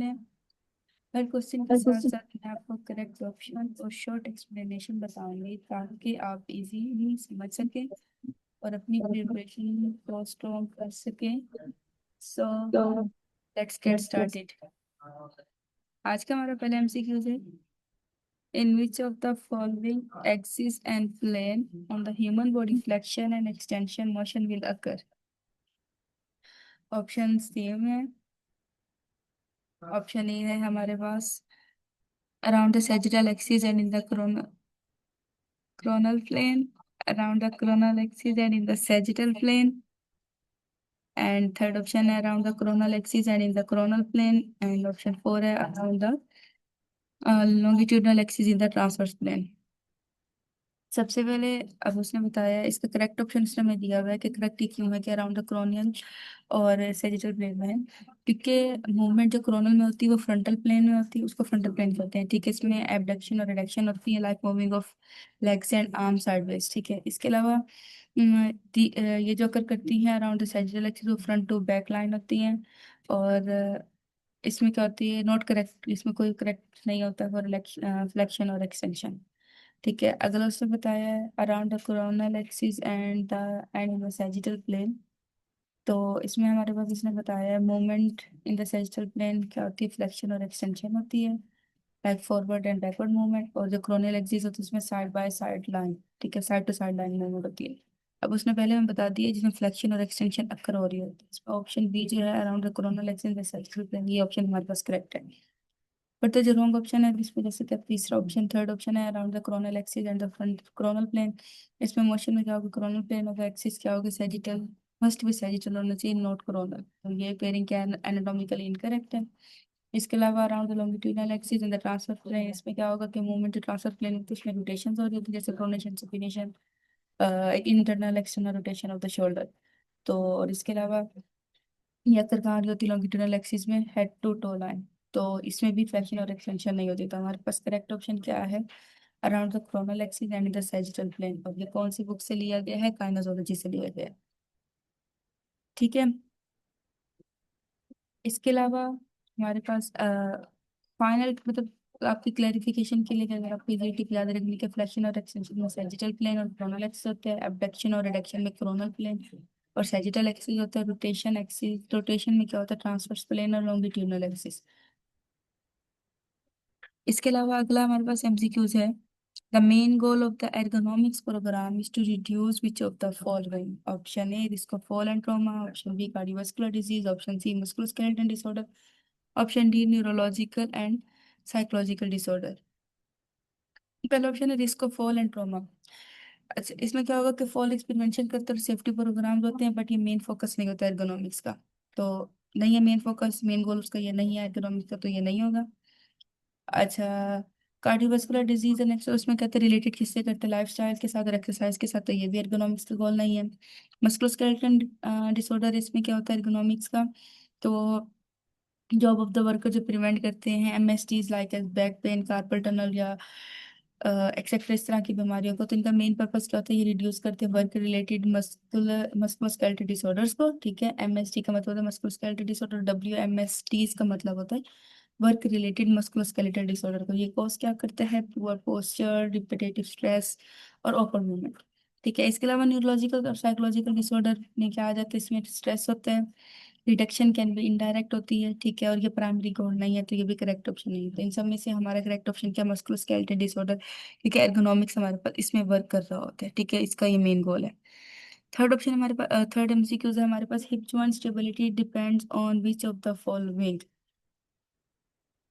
वाले हैं। हर क्वेश्चन के साथ साथ मैं आपको करेक्ट ऑप्शन और शॉर्ट एक्सप्लेनेशन बताऊंगी ताकि आप इजीली समझ सकें और अपनी प्रिपरेशन को स्ट्रॉन्ग कर सकें। So let's get started. आज का हमारा पहला एमसीक्यूज है। In which of the following axis and plane on the human body flexion and extension motion will occur? Option same है। ऑप्शन ए है हमारे पास around the sagittal axis and in the coronal plane, around the coronal axis and in the sagittal plane, and third option है around the coronal axis and in the coronal plane, and option 4 है around the longitudinal axis in the transverse plane। सबसे पहले अब उसने बताया इसका correct option उसने हमें दिया हुआ है कि करेक्ट क्यों है कि अराउंड द क्रोनियल और सेजिटल प्लेन में है, क्योंकि मूवमेंट जो क्रोनल में होती है वो फ्रंटल प्लेन में होती है, उसको फ्रंटल प्लेन कहते हैं। ठीक है, इसमें एबडक्शन और रिडक्शन होती है like moving of legs and arm sideways. ठीक है, इसके अलावा ये जो अकर करती है अराउंड द सेजिटल एक्सिस वो फ्रंट टू बैक लाइन होती हैं। और इसमें क्या होती है नॉट करेक्ट, इसमें कोई करेक्ट नहीं होता फॉर फ्लेक्शन और एक्सटेंशन। ठीक है, अगला उसने बताया है around the coronal axis and the sagittal plane. तो इसमें हमारे पास इसने बताया है movement in the sagittal plane क्या होती है, फ्लेक्शन और एक्सटेंशन होती है like forward and backward movement. और जो कोरोनल एक्सिस होती है उसमें साइड बाय साइड लाइन, ठीक है, side to side line movement होती है। अब उसने पहले हमें बता दिया जिसमें फ्लेक्शन और एक्सटेंशन अक्कर हो रही होती है। इसमें ऑप्शन बी जो है around the coronal axis the sagittal plane, ये ऑप्शन हमारे पास करेक्ट है। बट तो जो रॉन्ग ऑप्शन है इस वजह से क्या तीसरा ऑप्शन थर्ड ऑप्शन है around the coronal axis and the front coronal plane. इसमें मोशन में क्या होगा, कोरोनल प्लेन होगा, एक्सिस क्या होगा, सैजिटल, मस्ट भी सैजिटल होना चाहिए नॉट कोरोनल। तो ये पेयरिंग क्या एनाटॉमिकली इनकरेक्ट है। इसके अलावा around the longitudinal axis and the transfer plane, इसमें क्या होगा कि मूवमेंट जो ट्रांसफर प्लेन होती है उसमें रोटेशन हो रही होती है जैसे pronation supination, internal external rotation of the shoulder. तो और इसके अलावा ये अक्कर कहाँ होती है लॉन्गिट्यूडिनल एक्सिस में, हेड टू टो लाइन। तो इसमें भी फ्लेक्शन और एक्सटेंशन नहीं होती। तो हमारे पास करेक्ट ऑप्शन क्या है, around the coronal axis and the sagittal plane. और ये कौन सी बुक से लिया गया है, काइनेजोलॉजी से लिया गया है। ठीक है, इसके अलावा हमारे पास फाइनल मतलब आपकी क्लैरिफिकेशन के लिए अगर आपको ये याद रखने के फ्लेक्शन और एक्सटेंशन में सैजिटल प्लेन और कोरोनल एक्सिस होते हैं, एबडक्शन और रिडक्शन में कोरोनल प्लेन और सैजिटल एक्सिस होता है, रोटेशन एक्सिस, रोटेशन में क्या होता है ट्रांसवर्स प्लेन और लॉन्गिट्यूडिनल एक्सिस। इसके अलावा अगला हमारे पास एमसीक्यूज है। The main goal of the ergonomics program is to reduce which of the following. Option A risk of fall and trauma, option B cardiovascular disease, option C musculoskeletal disorder, option D neurological and psychological disorder. पहला option है risk of fall and trauma. अच्छा, इसमें क्या होगा कि fall एक्सपेरिमेंशन करते हैं, safety programme होते हैं, बट ये मेन फोकस नहीं होता एर्गोनॉमिक्स का। तो नहीं है मेन फोकस, मेन गोल उसका ये नहीं है एर्गोनॉमिक्स का, तो ये नहीं होगा। अच्छा, कार्डियोवास्कुलर डिजीज है नेक्स्ट, उसमें कहते हैं रिलेटेड किससे करते हैं, लाइफस्टाइल के साथ और एक्सरसाइज के साथ, तो ये भी एर्गोनॉमिक्स का गोल नहीं है। मस्कुलोस्केलेटल डिसऑर्डर, इसमें क्या होता है एर्गोनॉमिक्स का, तो जॉब ऑफ द वर्कर जो प्रिवेंट करते हैं, MSDs like as back pain, carpal tunnel या एक्सेट्रा, इस तरह की बीमारियों को। तो इनका मेन पर्पस क्या होता है, ये रिड्यूस करते हैं वर्क रिलेटेड मस्कुलोस्केलेटल डिसऑर्डर्स को। ठीक है, एमएसटी का मतलब होता है मस्कुलोस्केलेटल डिसऑर्डर, डब्ल्यूएमएसटीज का मतलब होता है वर्क रिलेटेड मस्कुलोस्केलेटल डिसऑर्डर को। ये कॉज क्या करता है, पुअर पोस्चर, रिपीटेटिव स्ट्रेस और ऑकवर्ड मूवमेंट। ठीक है, इसके अलावा न्यूरोलॉजिकल और साइकोलॉजिकल डिसऑर्डर में क्या आ जाता है, इसमें स्ट्रेस होता है, रिडक्शन कैन बी इनडायरेक्ट होती है। ठीक है, और ये प्राइमरी गोल नहीं है, तो ये भी करेक्ट ऑप्शन नहीं है। तो इन सब में से हमारा करेक्ट ऑप्शन क्या, मस्कुलोस्केलेटल डिसऑर्डर, क्योंकि एर्गोनॉमिक्स हमारे पास इसमें वर्क कर रहा होता है। ठीक है, इसका ये मेन गोल है। थर्ड ऑप्शन हमारे पास, थर्ड एमसीक्यूज है हमारे पास, hip joint stability depends on which of the following.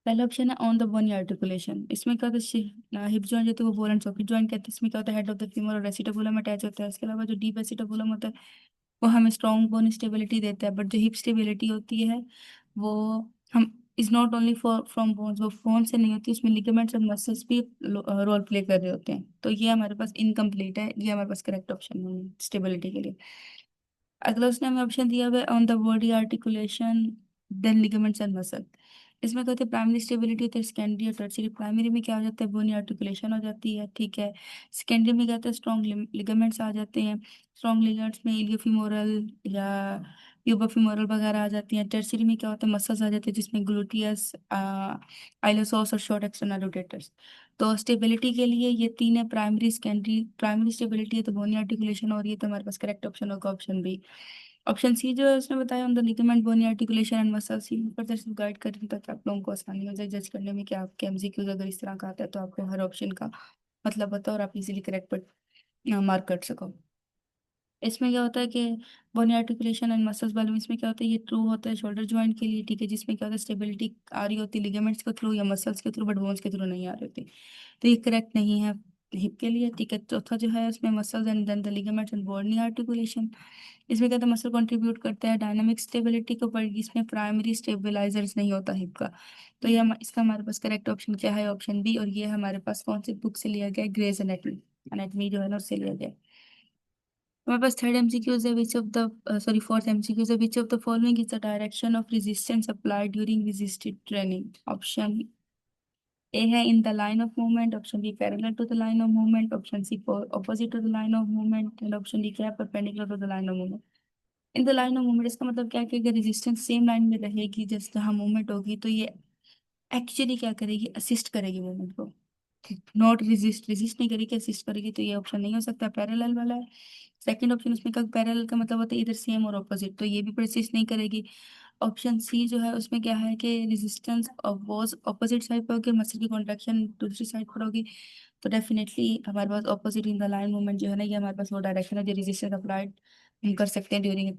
पहला ऑप्शन है ऑन द बोनी आर्टिकुलेशन। इसमें क्या होता है हिप जॉइंट जो होता है वो बोल एंड सॉकेट जॉइंट कहते हैं। इसमें क्या होता है हेड ऑफ द फीमर और एसिटाबुलम अटैच होता है। इसके अलावा जो डीप एसिटाबुलम होता है वो हमें स्ट्रॉन्ग बोन स्टेबिलिटी देता है, बट जो हिप स्टेबिलिटी होती है वो हम is not only for from bones, वो बोन से नहीं होती, उसमें लिगामेंट्स और मसल्स भी रोल प्ले कर रहे होते हैं। तो ये हमारे पास इनकम्प्लीट है, ये हमारे पास करेक्ट ऑप्शन नहीं है स्टेबिलिटी के लिए। अगला उसने हमें ऑप्शन दिया हुआ है on the body articulation then ligaments and muscle. इसमें कहते हैं प्राइमरी स्टेबिलिटी होती है सेकेंडरी और टर्शियरी। प्राइमरी में क्या हो जाता है, बोनी आर्टिकुलेशन हो जाती है। ठीक है, सेकेंडरी में क्या होता है स्ट्रॉन्ग लिगामेंट्स आ जाते हैं। स्ट्रॉन्ग लिगामेंट्स में इलियोफिमोरल या प्यूबर फेमोरल वगैरह आ जाती हैं। टर्शियरी में क्या होता है, मसल्स आ जाते हैं जिसमें ग्लूटियस, आइलोसोर्स और शॉर्ट एक्सटर्नल रोटेटर्स। तो स्टेबिलिटी के लिए ये तीन है, प्राइमरी सेकेंडरी। प्राइमरी स्टेबिलिटी है तो बोनी आर्टिकुलेशन, और ये तो हमारे पास करेक्ट ऑप्शन होगा ऑप्शन बी। ऑप्शन सी जो है उसने बताया on the ligament bony articulation and muscle see further से गाइड करें ताकि आप लोगों को आसानी हो जाए जज करने में कि आपके एमसीक्यूज अगर इस तरह का आता है तो आपको हर ऑप्शन का मतलब पता और आप इजीली करेक्ट पर मार्क कर सको। इसमें क्या होता है कि बोनी आर्टिकुलेशन एंड मसल्स वाले में इसमें क्या होता है, ये ट्रू होता है शोल्डर जॉइंट के लिए, ठीक है, जिसमें क्या होता है स्टेबिलिटी आ रही होती है लिगामेंट्स के थ्रू या मसल्स के थ्रू, बट बोन्स के थ्रू नहीं आ रही होती। तो ये करेक्ट नहीं है हिप के लिए, ठीक है। चौथा जो है इसमें muscles and then the ligaments and bony articulation, इसमें क्या होता है मसल कंट्रीब्यूट करता है डायनामिक स्टेबिलिटी को, पर इसमें प्राइमरी स्टेबिलाईजर्स नहीं होता हिप का। तो ये इसका हमारे पास करेक्ट ऑप्शन क्या है, ऑप्शन बी। और ये हमारे पास कौन सी बुक से लिया गया है, ग्रेज एनाटमी, एनाटमी जो है ना उससे लिया गया है। हमारे पास थर्ड एमसीक्यूज है, which of the sorry fourth MCQs है, which of the following is the direction of resistance applied during resisted training. Option A है in the line of movement, option B parallel to the line of movement, option C opposite to the line of movement, and option D क्या है, perpendicular to the line of movement. In the line of movement इसका मतलब क्या है कि अगर resistance same line में रहेगी जैसे जहाँ मूवमेंट होगी तो ये एक्चुअली क्या करेगी, असिस्ट करेगी मूवमेंट को, नॉट रेजिस्ट, रेजिस्ट नहीं करेगी असिस्ट करेगी। तो ये ऑप्शन नहीं हो सकता, पैरेलल वाला है। सेकंड ऑप्शन उसमें का पैरेलल का मतलब होता है इधर सेम और ऑपोजिट, तो ये भी परसिस्ट नहीं करेगी। ऑप्शन सी जो है उसमें क्या है कि रेजिस्टेंस वॉज ऑपोजिट साइड पर होगी, मसल की कॉन्ट्रैक्शन दूसरी साइड पर होगी। तो डेफिनेटली हमारे पास opposite in the line movement जो है ना, ये हमारे पास वो डायरेक्शन है जो रेजिस्टेंस अप्लाइड हम कर सकते हैं ड्यूरिंग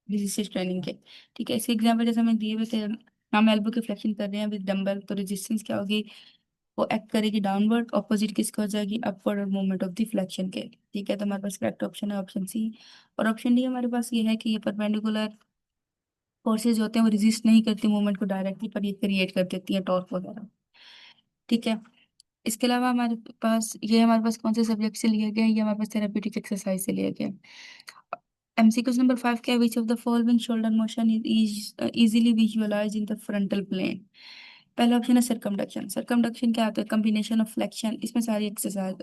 रेजिस्टेंस ट्रेनिंग के। ठीक है, इसके एग्जाम्पल जैसे हमें दिए हुए थे, हम एल्बो के फ्लेक्शन कर रहे हैं विद डंबल, तो रेजिस्टेंस क्या होगी, वो एक्ट करेगी डाउनवर्ड, ऑपोजिट किसको हो जाएगी, upward movement of the flexion के। ठीक है, तो हमारे पास करेक्ट ऑप्शन है ऑप्शन सी। और ऑप्शन डी हमारे पास ये है कि ये परपेंडिकुलर फोर्सेज होते हैं वो रेजिस्ट नहीं करती मूवमेंट को डायरेक्टली, पर ये क्रिएट कर देती है टॉर्क वगैरह। ठीक है, इसके अलावा हमारे पास ये हमारे पास कौन से सब्जेक्ट से लिया गया है, ये हमारे पास थेरेप्यूटिक एक्सरसाइज से लिया गया है। एमसीक्यू नंबर 5 क्या है, which of the following shoulder motion is easily visualize in the frontal plane. पहला ऑप्शन है सरकमडक्शन। सरकमडक्शन क्या होता है, कॉम्बिनेशन ऑफ फ्लेक्शन, इसमें सारी एक्सरसाइज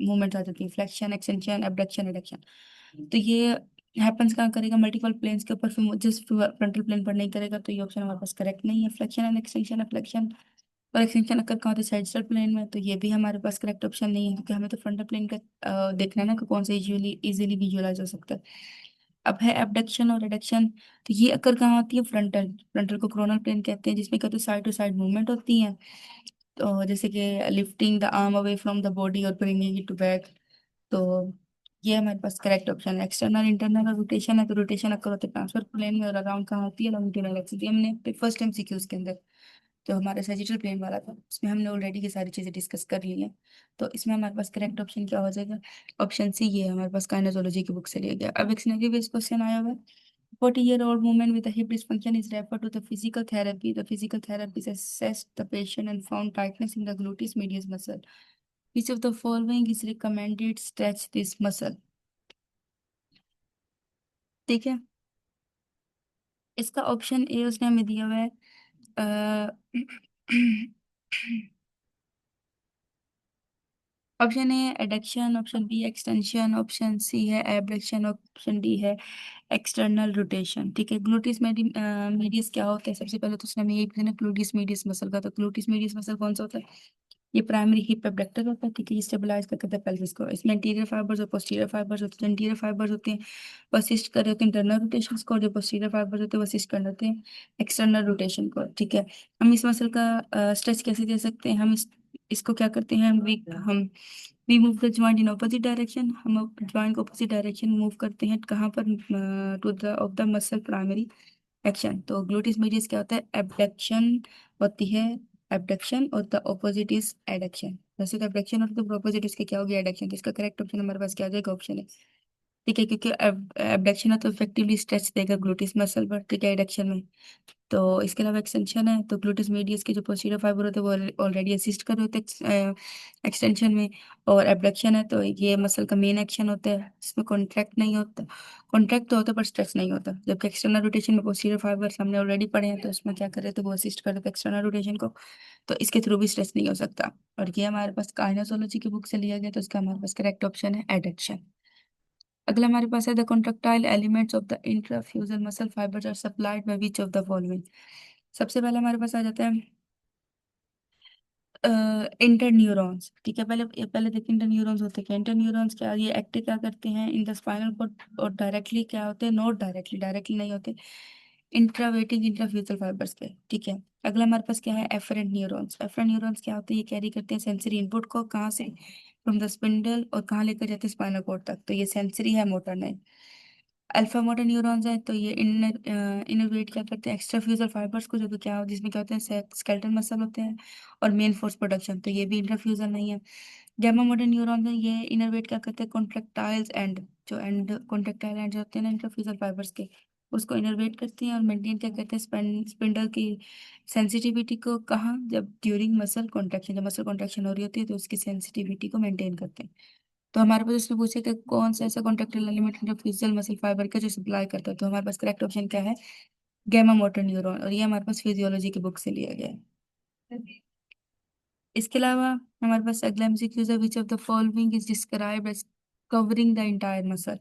मूवमेंट आ जाती है, फ्लेक्शन, एक्सटेंशन, एबडक्शन, एडक्शन। तो ये हैपेंस कहाँ करेगा, मल्टीपल प्लेन्स के ऊपर, फिर जस्ट फ्रंटल प्लेन पर नहीं करेगा, तो ये ऑप्शन हमारे पास करेक्ट नहीं है। फ्लेक्शन एंड एक्सटेंशन है, फ्लेक्शन और एक्सटेंशन अगर कहाँ होता है साइड प्लेन में, तो ये भी हमारे पास करेक्ट ऑप्शन नहीं है, क्योंकि हमें तो फ्रंटल प्लेन का देखना है ना कि कौन सा इजीली इजीली विजुअलाइज हो सकता है। अब है एबडक्शन और एडक्शन, तो ये अगर कहाँ होती है, फ्रंटल, फ्रंटल को कोरोनल प्लेन कहते हैं, जिसमें क्या होता है साइड टू साइड मूवमेंट होती है। तो जैसे कि lifting the arm away from the body और ब्रिंगिंग इट टू बैक। तो ये हमारे पास करेक्ट ऑप्शन है। एक्सटर्नल इंटरनल और रोटेशन है, तो रोटेशन अगर होते हैं ट्रांसफर प्लेन में, और अराउंड कहाँ होती है, लॉन्गिट्यूडनल एक्सिस। ये हमने फर्स्ट एमसीक्यूज के अंदर जो हमारा सैजिटल प्लेन वाला था उसमें हमने ऑलरेडी ये सारी चीजें डिस्कस कर ली हैं। तो इसमें हमारे पास करेक्ट ऑप्शन क्या हो जाएगा, ऑप्शन सी, ये हमारे पास काइनेजोलॉजी की बुक से लिया गया। अब एक सिनेरियो बेस्ड क्वेश्चन आया हुआ है, 40-year-old woman with a hip dysfunction is referred to the physical therapy. The physical therapist assessed the patient and found tightness in the gluteus medius muscle. Which of the following is recommended stretch this muscle? ठीक है, इसका option A उसने हमें दिया हुआ है, option A adduction, option B extension, option C है abduction, option D है एक्सटर्नल रोटेशन। ठीक है, ग्लूटिस मीडियस क्या होता है, सबसे पहले तो उसने हमें यही पूछा ना ग्लूटिस मीडियस मसल का, तो ग्लूटिस मीडियस मसल कौन सा होता है, ये प्राइमरी हिप एब्डक्टर होता है। ठीक है, ये स्टेबलाइज करता है पेल्विस को। इसमें इंटीरियर फाइबर्स और पोस्टीरियर फाइबर्स होते हैं। इंटीरियर फाइबर्स होते हैं वो असिस्ट कर रहे होते हैं इंटरनल रोटेशन को, और जो पोस्टीरियर फाइबर्स होते हैं वो असिस्ट कर रहे होते हैं एक्सटर्नल रोटेशन को। ठीक है, हम इस मसल का स्ट्रेच कैसे दे सकते हैं, हम इसको क्या करते हैं, हम we move the joint in opposite direction, हम ज्वाइंट को ऑपोजिट डायरेक्शन मूव करते हैं कहाँ पर, to the of the muscle primary action. तो ग्लूटिस मीडियस क्या होता है, एबडक्शन होती है, एबडक्शन, और द ऑपोजिट इज एडक्शन। वैसे तो एबडक्शन और द ऑपोजिट इसके क्या होगी, एडक्शन। तो इसका करेक्ट ऑप्शन हमारे पास क्या हो जाएगा, ऑप्शन है। ठीक है, क्योंकि एबडक्शन है तो इफेक्टिवली स्ट्रेच देगा ग्लूटिस मसल पर, ठीक है, एडक्शन में। तो इसके अलावा एक्सटेंशन है, तो ग्लूटिस मीडियस के जो पोस्टीरियर फाइबर होते हैं वो ऑलरेडी असिस्ट कर रहे होते हैं एक्सटेंशन में। और एबडक्शन है तो ये मसल का मेन एक्शन होता है जिसमें कॉन्ट्रैक्ट नहीं होता, कॉन्ट्रैक्ट तो होता है पर स्ट्रेच नहीं होता। जबकि एक्सटर्नल रोटेशन में पोस्टीरियर फाइबर हमने ऑलरेडी पढ़े हैं, तो उसमें क्या कर रहे थे, वो असिस्ट कर रहे थे एक्सटर्नल रोटेशन को, तो इसके थ्रू भी स्ट्रेच नहीं हो सकता। और ये हमारे पास काइनेसोलॉजी की बुक से लिया गया, तो इसका हमारे पास करेक्ट ऑप्शन है एडक्शन। अगला हमारे पास है the contractile elements of the intrafusal muscle fibres are supplied by which of the following. सबसे पहले हमारे पास आ जाता है इंटरन्यूरॉन्स। ठीक है, पहले पहले देखिए इंटरन्यूरॉन्स होते क्या। इंटरन्यूरॉन्स क्या, ये एक्टिव क्या करते हैं इन द स्पाइनल कॉर्ड, और डायरेक्टली क्या होते हैं, नॉट डायरेक्टली, डायरेक्टली नहीं होते, इंट्रावेटिंग इंट्राफ्यूजल फाइबर्स के। ठीक है, अगला हमारे पास क्या है एफरेंट न्यूरॉन्स। एफरेंट न्यूरॉन्स क्या होते हैं, ये कैरी करते हैं सेंसरी इनपुट को, कहाँ से, फ्रॉम द स्पिंडल, और कहाँ लेकर जाते हैं स्पाइनल कॉर्ड तक, तो ये सेंसरी है, मोटर नहीं। अल्फा मोटर न्यूरॉन्स है, तो ये इनर्वेट क्या करते हैं एक्स्ट्रा फ्यूजल फाइबर्स को, जो कि क्या जिसमें क्या होते हैं स्केलेटल मसल होते हैं और मेन फोर्स प्रोडक्शन, तो ये भी इंट्राफ्यूजल नहीं है। गैमा मोटर न्यूरॉन्स है, ये इनर्वेट क्या करते हैं कॉन्ट्रेक्टाइल्स एंड, जो एंड कॉन्ट्रेक्टाइल एंड जो होते हैं ना इंट्राफ्यूजल फाइबर्स के, उसको इनर्वेट करती हैं और मेंटेन क्या करते हैं स्पिंडल की सेंसिटिविटी को, कहाँ, जब ड्यूरिंग मसल कॉन्ट्रैक्शन, जब मसल कॉन्ट्रैक्शन हो रही होती है तो उसकी सेंसिटिविटी को मेंटेन करते हैं। तो हमारे पास इसमें पूछे कि कौन सा ऐसा contractile element interfacial muscle fibre का जो सप्लाई करता है, तो हमारे पास करेक्ट ऑप्शन क्या है, गैमा मोटर न्यूरॉन, और ये हमारे पास फिजियोलॉजी की बुक से लिया गया है। इसके अलावा हमारे पास अगला एमसीक्यू है, which of the following is described as covering the entire muscle.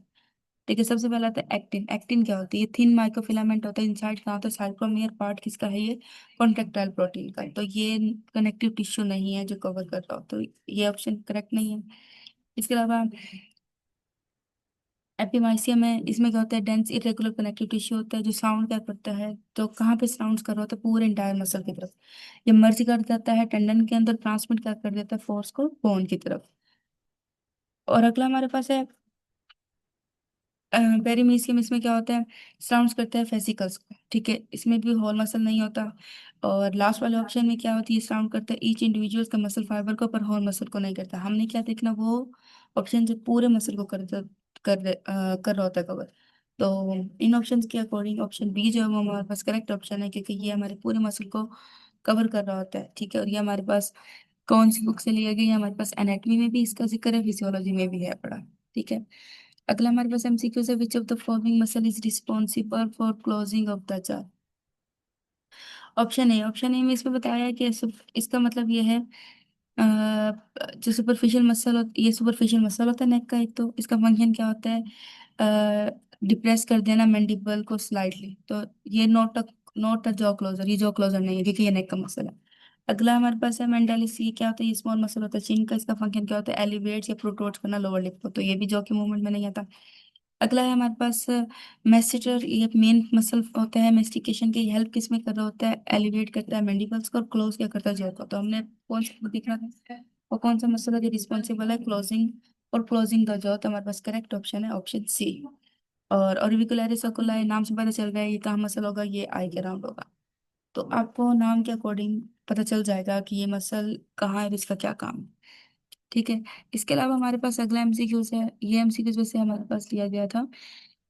ठीक है, सबसे पहला आता है एक्टिन। एक्टिन क्या होती है, ये थिन माइक्रोफिलामेंट होता है, इनसाइड कहाँ होता है, साइक्रोमियर पार्ट किसका है, ये कॉन्ट्रेक्टाइल प्रोटीन का, तो ये कनेक्टिव टिश्यू नहीं है जो कवर कर रहा हो, तो ये ऑप्शन करेक्ट नहीं है। इसके अलावा एपिमाइसियम है, इसमें क्या होता है डेंस इरेगुलर कनेक्टिव टिश्यू होता है, जो साउंड क्या करता है, तो कहाँ पे साउंड कर रहा होता है, पूरे इंटायर मसल की तरफ, ये मर्ज कर देता है टेंडन के अंदर, ट्रांसमिट क्या कर देता है फोर्स को बोन की तरफ। और अगला हमारे पास है पेरीमीसियम, इसमें क्या होता है साउंड्स करता है फेसिकल्स को। ठीक है, इसमें भी होल मसल नहीं होता। और लास्ट वाले ऑप्शन में क्या होती है, साउंड करता है ईच इंडिविजुअल का मसल फाइबर को, पर होल मसल को नहीं करता। हमने क्या देखना, वो ऑप्शन जो पूरे मसल को कर रहा होता है कवर। तो इन ऑप्शंस के अकॉर्डिंग ऑप्शन बी जो है वो हमारे पास करेक्ट ऑप्शन है, क्योंकि ये हमारे पूरे मसल को कवर कर रहा होता है। ठीक है, और ये हमारे पास कौन सी बुक से लिया गया है, हमारे पास एनाटॉमी में भी इसका जिक्र है, फिजियोलॉजी में भी है पढ़ा। ठीक है, अगला हमारे पास एमसीक्यू है, which of the following muscle is responsible for closing of the jaw। Option A में इसमें बताया है कि इसका मतलब ये है जो सुपरफिशियल मसल ये सुपरफिशियल मसल होता है नेक का, एक तो इसका फंक्शन क्या होता है, डिप्रेस कर देना मैंडिबल को स्लाइटली, तो ये नॉट अ जॉ क्लोजर, ये जॉ क्लोजर नहीं है क्योंकि ये नेक का मसल है। अगला हमारे पास है मेंडालिस, ये क्या होता है, ये स्मॉल मसल होता है चिन का, इसका फंक्शन क्या होता है एलिवेट्स या प्रोट्रूड करना लोअर लिप को, तो ये भी जॉ के मूवमेंट में नहीं आता। अगला है हमारे पास मेस्टिटर, ये मेन मसल होता है मेस्टिकेशन की, हेल्प किस में कर रहा होता है, एलिवेट करता है मैंडिबल्स को, और क्लोज क्या करता है jaw को, तो हमने कौन सा देखना था, और कौन सा मसल है रिस्पॉन्सिबल है क्लोजिंग और क्लोजिंग द जॉ, तो हमारे पास करेक्ट ऑप्शन है ऑप्शन सी। और ऑर्बिकुलरिस ओकुलाई नाम से पता चल रहा है ये कहाँ मसल होगा, ये आई के राउंड होगा, तो आपको नाम के अकॉर्डिंग पता चल जाएगा कि ये मसल कहाँ है और इसका क्या काम है। ठीक है, इसके अलावा हमारे पास अगला एमसीक्यूज है, ये एमसीक्यूज वैसे हमारे पास लिया गया था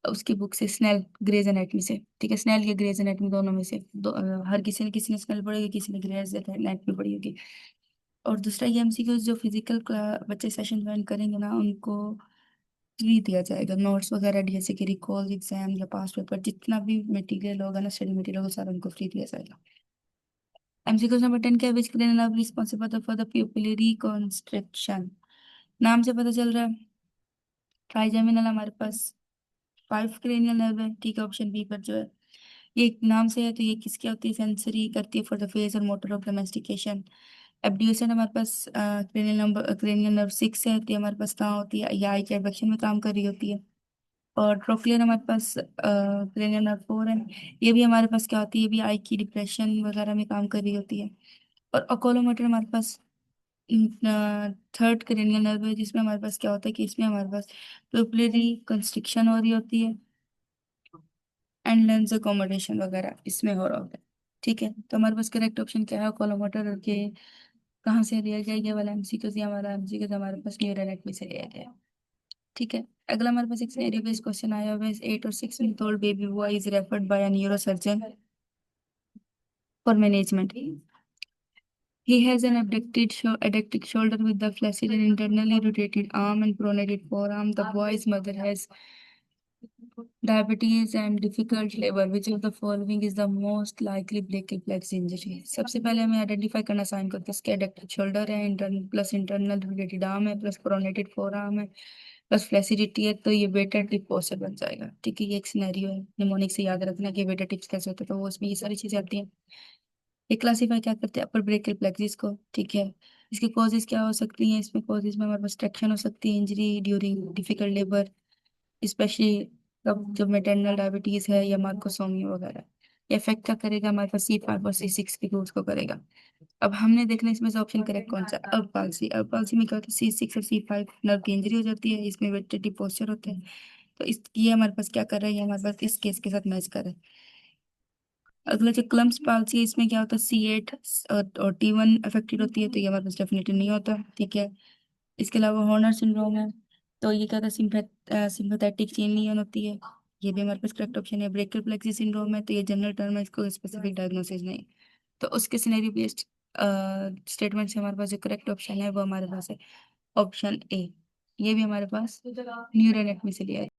उसकी बुक से, स्नेल ग्रेज एनाटमी से। ठीक है, स्नेल या ग्रेज एनाटमी दोनों में से हर किसी ने स्नेल पढ़ी होगी, किसी ने ग्रेज एनाटमी पढ़ी होगी। और दूसरा ये एमसीक्यूज जो फिजिकल बच्चे सेशन ज्वाइन करेंगे ना उनको फ्री दिया जाएगा, नोट्स वगैरह जैसे कि रिकॉल एग्जाम या पास पेपर, जितना भी मटेरियल होगा ना स्टडी मटेरियल, वो सारा उनको फ्री दिया जाएगा। एमसीक्यू नंबर 10 क्या है, which cranial nerve responsible for the pupillary construction. नाम से पता चल रहा है ट्राइजेमिनल हमारे पास 5 क्रेनियल नर्व है। ठीक है, ऑप्शन बी पर जो है ये नाम से है, तो ये किसकी होती है, सेंसरी करती है फॉर द फेस और मोटर ऑफ डोमेस्टिकेशन। एब्ड्यूसन हमारे पास क्रेनियल नर्व 6 है, तो ये हमारे पास कहाँ होती है, ये आई के एडक्शन में काम कर रही होती है। और ट्रोक्लियर हमारे पास क्रेनियल नर्व 4 है, ये भी हमारे पास क्या होती है, ये भी आई की डिप्रेशन वगैरह में काम कर रही होती है। और अकोलोमोटर हमारे पास थर्ड क्रेनियल नर्व है, जिसमें हमारे पास क्या होता है कि इसमें हमारे पास प्यूपिलरी कंस्ट्रिक्शन हो रही होती है एंड लेंस अकोमोडेशन वगैरह इसमें हो रहा होता है। ठीक है, तो हमारे पास करेक्ट ऑप्शन क्या है, कोलोमोटर के कहाँ से लिया गया, ये वाला एमसीक्यू, ये हमारा एमसीक्यू हमारे पास न्यूरल एनाटमी से लिया गया है। ठीक है, अगला हमारे पास एक सिनेरियो बेस्ड क्वेश्चन आया हुआ है, 8 और 6 month old baby boy is referred by a neurosurgeon for management. He has an adducted shoulder with the flaccid and internally rotated arm and pronated forearm. The boy's mother has diabetes and difficult labor. Which of the following is the most likely breaking injury? सबसे पहले हमें identify करना sign करते हैं, इसके adducted shoulder है, internal plus internal rotated arm है, plus pronated four arm है, बस फ्लैसिडिटी है तो ये बेटा टिप पोस्चर बन जाएगा। ठीक है, ये एक सिनेरियो है, निमोनिक से याद रखना कि बेटा टिप्स कैसे होते हैं, तो वो उसमें ये सारी चीजें आती हैं। ये क्लासीफाई क्या करते हैं, अपर ब्रेकियल प्लेक्सिस को। ठीक है, इसके कॉजेज क्या हो सकती हैं, इसमें कॉजेज में हमारे पास ट्रैक्शन हो सकती है, injury during difficult labour, specially तब जब मेटर्नल डायबिटीज है या मार्कोसोमी वगैरह। ये इफेक्ट क्या करेगा, हमारे पास C5 और C6 के ग्रोथ को करेगा। अब हमने देखना है इसमें से ऑप्शन करेक्ट कौन सा, अब पालसी। अब पालसी में क्या होता है, C6 और C5 नर्व की इंजरी हो जाती है, इसमें वेटेटिव पोस्चर होते हैं। तो इस ये हमारे पास क्या कर रहा है, ये हमारे पास इस केस के साथ मैच कर रहा है। अगला जो क्लम्स पालसी है, इसमें क्या होता है, C8 और T1 अफेक्टेड होती है, तो ये हमारे पास डेफिनेटली नहीं होता। ठीक है, इसके अलावा हॉर्नर सिंड्रोम है, तो ये क्या होता है, सिंपैथेटिक चेन लियन होती है, ये भी हमारे पास करेक्ट ऑप्शन है। ब्रेकियल प्लेक्सी सिंड्रोम है, तो ये जनरल टर्म है, इसको स्पेसिफिक डायग्नोसिस नहीं। तो उसके सिनेरियो बेस्ड स्टेटमेंट से हमारे पास जो करेक्ट ऑप्शन है वो हमारे पास है ऑप्शन ए। ये भी हमारे पास न्यूरोएनेटमी से लिया है।